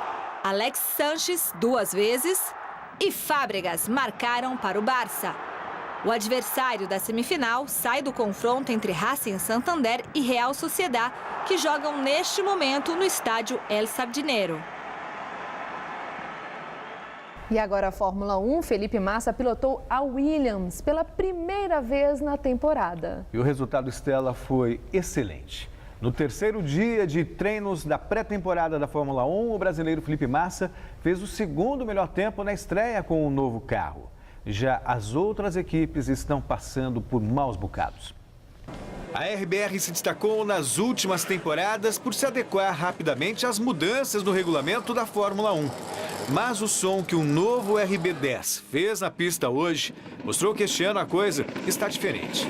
Alex Sanches 2 vezes e Fábregas marcaram para o Barça. O adversário da semifinal sai do confronto entre Racing Santander e Real Sociedad, que jogam neste momento no estádio El Sardinero. E agora a Fórmula 1, Felipe Massa pilotou a Williams pela primeira vez na temporada. E o resultado, Estela, foi excelente. No terceiro dia de treinos da pré-temporada da Fórmula 1, o brasileiro Felipe Massa fez o segundo melhor tempo na estreia com o novo carro. Já as outras equipes estão passando por maus bocados. A RBR se destacou nas últimas temporadas por se adequar rapidamente às mudanças no regulamento da Fórmula 1. Mas o som que o novo RB10 fez na pista hoje mostrou que este ano a coisa está diferente.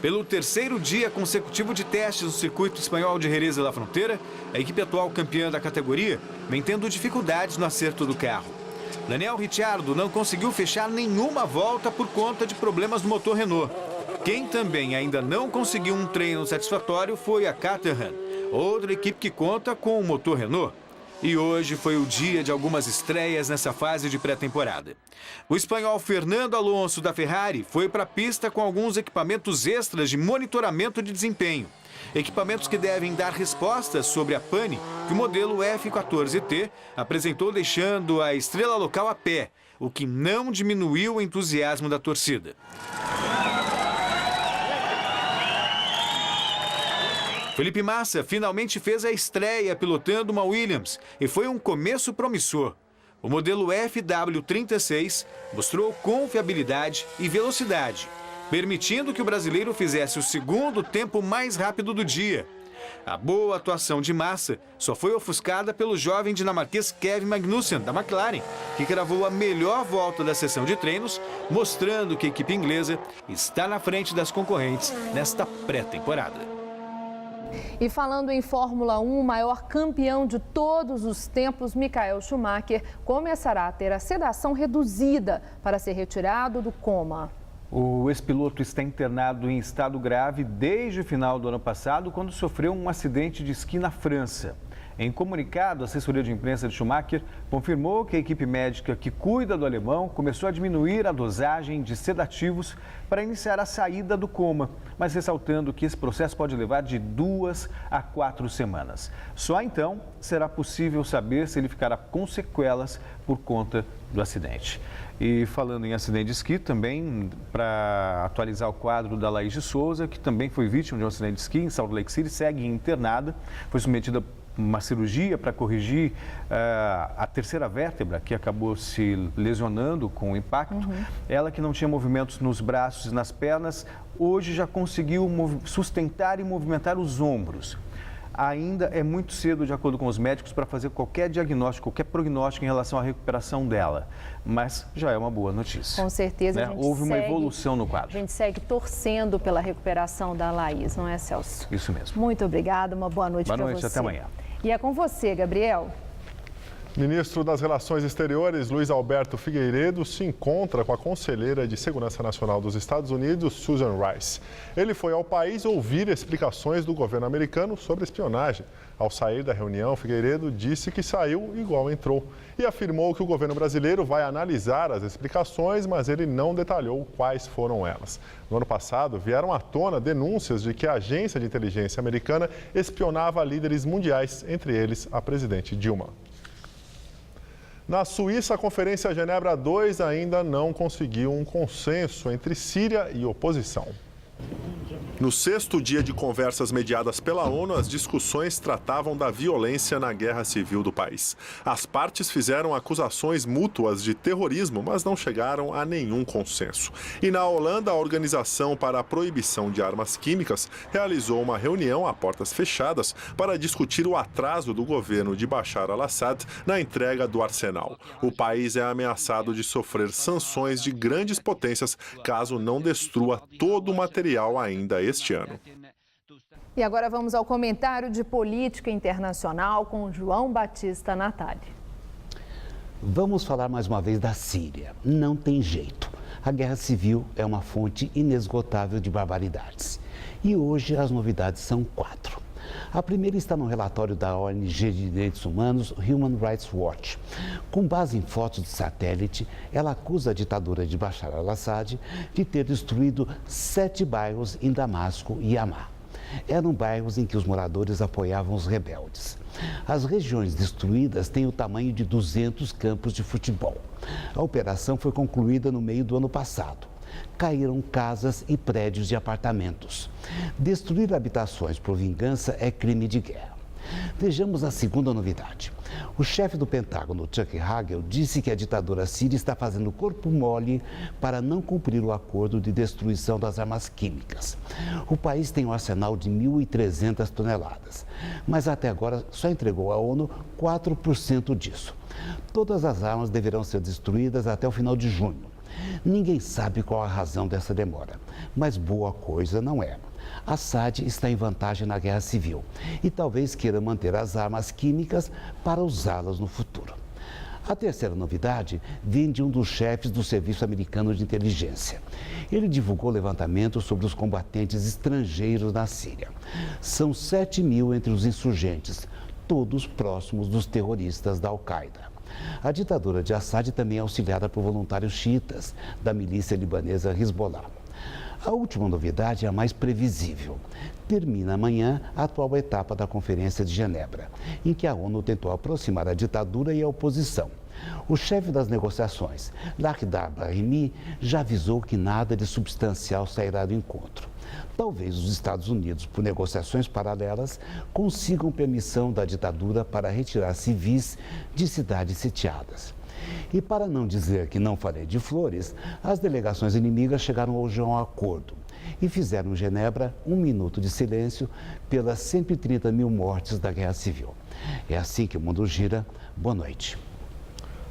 Pelo terceiro dia consecutivo de testes no circuito espanhol de Jerez de la Frontera, a equipe atual campeã da categoria vem tendo dificuldades no acerto do carro. Daniel Ricciardo não conseguiu fechar nenhuma volta por conta de problemas no motor Renault. Quem também ainda não conseguiu um treino satisfatório foi a Caterham, outra equipe que conta com o motor Renault. E hoje foi o dia de algumas estreias nessa fase de pré-temporada. O espanhol Fernando Alonso, da Ferrari, foi para a pista com alguns equipamentos extras de monitoramento de desempenho. Equipamentos que devem dar respostas sobre a pane que o modelo F14T apresentou, deixando a estrela local a pé, o que não diminuiu o entusiasmo da torcida. Felipe Massa finalmente fez a estreia pilotando uma Williams e foi um começo promissor. O modelo FW36 mostrou confiabilidade e velocidade, permitindo que o brasileiro fizesse o segundo tempo mais rápido do dia. A boa atuação de Massa só foi ofuscada pelo jovem dinamarquês Kevin Magnussen, da McLaren, que gravou a melhor volta da sessão de treinos, mostrando que a equipe inglesa está na frente das concorrentes nesta pré-temporada. E falando em Fórmula 1, o maior campeão de todos os tempos, Michael Schumacher, começará a ter a sedação reduzida para ser retirado do coma. O ex-piloto está internado em estado grave desde o final do ano passado, quando sofreu um acidente de esqui na França. Em comunicado, a assessoria de imprensa de Schumacher confirmou que a equipe médica que cuida do alemão começou a diminuir a dosagem de sedativos para iniciar a saída do coma, mas ressaltando que esse processo pode levar de 2 a 4 semanas. Só então será possível saber se ele ficará com sequelas por conta do acidente. E falando em acidente de esqui, também para atualizar o quadro da Laís de Souza, que também foi vítima de um acidente de esqui em Salt Lake City, segue internada, foi submetida uma cirurgia para corrigir a terceira vértebra, que acabou se lesionando com o impacto. Ela, que não tinha movimentos nos braços e nas pernas, hoje já conseguiu sustentar e movimentar os ombros. ainda é muito cedo, de acordo com os médicos, para fazer qualquer diagnóstico, qualquer prognóstico em relação à recuperação dela. Mas já é uma boa notícia. Com certeza, né? Houve uma evolução no quadro. A gente segue torcendo pela recuperação da Laís, não é, Celso? Isso mesmo. Muito obrigada, uma boa noite para você. Boa noite, até amanhã. E é com você, Gabriel. Ministro das Relações Exteriores, Luiz Alberto Figueiredo, se encontra com a conselheira de Segurança Nacional dos Estados Unidos, Susan Rice. Ele foi ao país ouvir explicações do governo americano sobre espionagem. Ao sair da reunião, Figueiredo disse que saiu igual entrou e afirmou que o governo brasileiro vai analisar as explicações, mas ele não detalhou quais foram elas. No ano passado, vieram à tona denúncias de que a agência de inteligência americana espionava líderes mundiais, entre eles a presidente Dilma. Na Suíça, a Conferência Genebra II ainda não conseguiu um consenso entre Síria e oposição. No sexto dia de conversas mediadas pela ONU, as discussões tratavam da violência na guerra civil do país. As partes fizeram acusações mútuas de terrorismo, mas não chegaram a nenhum consenso. E na Holanda, a Organização para a Proibição de Armas Químicas realizou uma reunião a portas fechadas para discutir o atraso do governo de Bashar al-Assad na entrega do arsenal. O país é ameaçado de sofrer sanções de grandes potências caso não destrua todo o material ainda este ano. E agora vamos ao comentário de política internacional com João Batista Natali. Vamos falar mais uma vez da Síria. Não tem jeito. A guerra civil é uma fonte inesgotável de barbaridades. E hoje as novidades são 4. A primeira está no relatório da ONG de Direitos Humanos, Human Rights Watch. Com base em fotos de satélite, ela acusa a ditadura de Bashar al-Assad de ter destruído 7 bairros em Damasco e Hama. Eram bairros em que os moradores apoiavam os rebeldes. As regiões destruídas têm o tamanho de 200 campos de futebol. A operação foi concluída no meio do ano passado. Caíram casas e prédios de apartamentos. Destruir habitações por vingança é crime de guerra. Vejamos a segunda novidade. O chefe do Pentágono, Chuck Hagel, disse que a ditadura síria está fazendo corpo mole para não cumprir o acordo de destruição das armas químicas. O país tem um arsenal de 1.300 toneladas, mas até agora só entregou à ONU 4% disso. Todas as armas deverão ser destruídas até o final de junho. Ninguém sabe qual a razão dessa demora, mas boa coisa não é. Assad está em vantagem na guerra civil e talvez queira manter as armas químicas para usá-las no futuro. A terceira novidade vem de um dos chefes do Serviço Americano de Inteligência. Ele divulgou levantamento sobre os combatentes estrangeiros na Síria. São 7.000 entre os insurgentes, todos próximos dos terroristas da Al-Qaeda. A ditadura de Assad também é auxiliada por voluntários xiitas da milícia libanesa Hezbollah. A última novidade é a mais previsível. Termina amanhã a atual etapa da Conferência de Genebra, em que a ONU tentou aproximar a ditadura e a oposição. O chefe das negociações, Lakhdar Brahimi, já avisou que nada de substancial sairá do encontro. Talvez os Estados Unidos, por negociações paralelas, consigam permissão da ditadura para retirar civis de cidades sitiadas. E para não dizer que não falei de flores, as delegações inimigas chegaram hoje a um acordo e fizeram em Genebra 1 minuto de silêncio pelas 130 mil mortes da Guerra Civil. É assim que o mundo gira. Boa noite.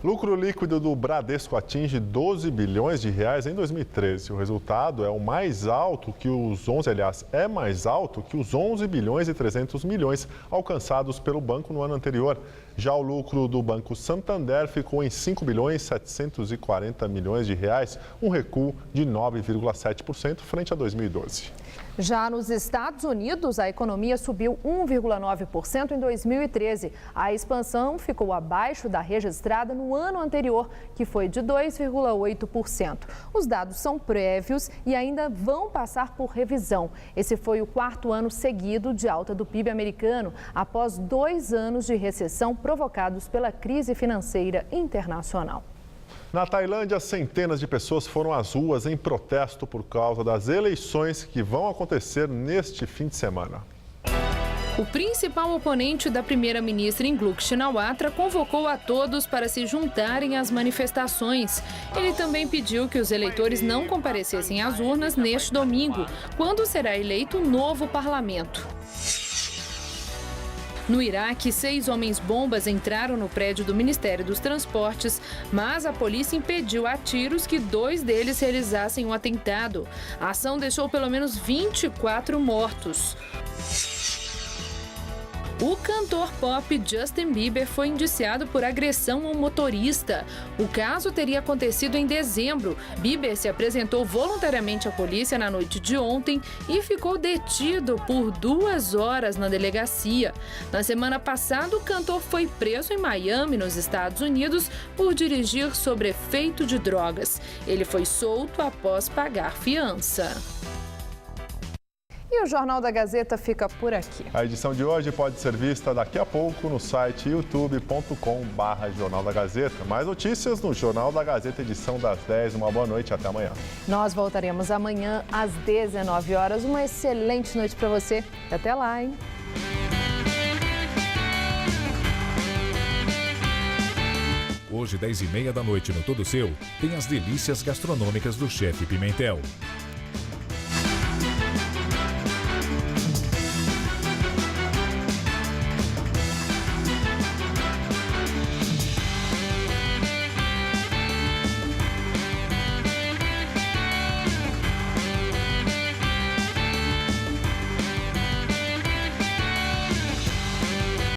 Lucro líquido do Bradesco atinge 12 bilhões de reais em 2013. O resultado é mais alto que os 11 bilhões e 300 milhões alcançados pelo banco no ano anterior. Já o lucro do Banco Santander ficou em 5 bilhões e 740 milhões de reais, um recuo de 9,7% frente a 2012. Já nos Estados Unidos, a economia subiu 1,9% em 2013. A expansão ficou abaixo da registrada no ano anterior, que foi de 2,8%. Os dados são prévios e ainda vão passar por revisão. Esse foi o 4º ano seguido de alta do PIB americano, após 2 anos de recessão provocados pela crise financeira internacional. Na Tailândia, centenas de pessoas foram às ruas em protesto por causa das eleições que vão acontecer neste fim de semana. O principal oponente da primeira-ministra Ingluk Shinawatra convocou a todos para se juntarem às manifestações. Ele também pediu que os eleitores não comparecessem às urnas neste domingo, quando será eleito um novo parlamento. No Iraque, 6 homens-bombas entraram no prédio do Ministério dos Transportes, mas a polícia impediu a tiros que 2 deles realizassem o atentado. A ação deixou pelo menos 24 mortos. O cantor pop Justin Bieber foi indiciado por agressão a um motorista. O caso teria acontecido em dezembro. Bieber se apresentou voluntariamente à polícia na noite de ontem e ficou detido por 2 horas na delegacia. Na semana passada, o cantor foi preso em Miami, nos Estados Unidos, por dirigir sob efeito de drogas. Ele foi solto após pagar fiança. E o Jornal da Gazeta fica por aqui. A edição de hoje pode ser vista daqui a pouco no site youtube.com/Jornal da Gazeta. Mais notícias no Jornal da Gazeta, edição das 10. Uma boa noite, até amanhã. Nós voltaremos amanhã às 19 horas. Uma excelente noite para você e até lá, hein? Hoje, 10h30 da noite no Todo Seu, tem as delícias gastronômicas do Chefe Pimentel.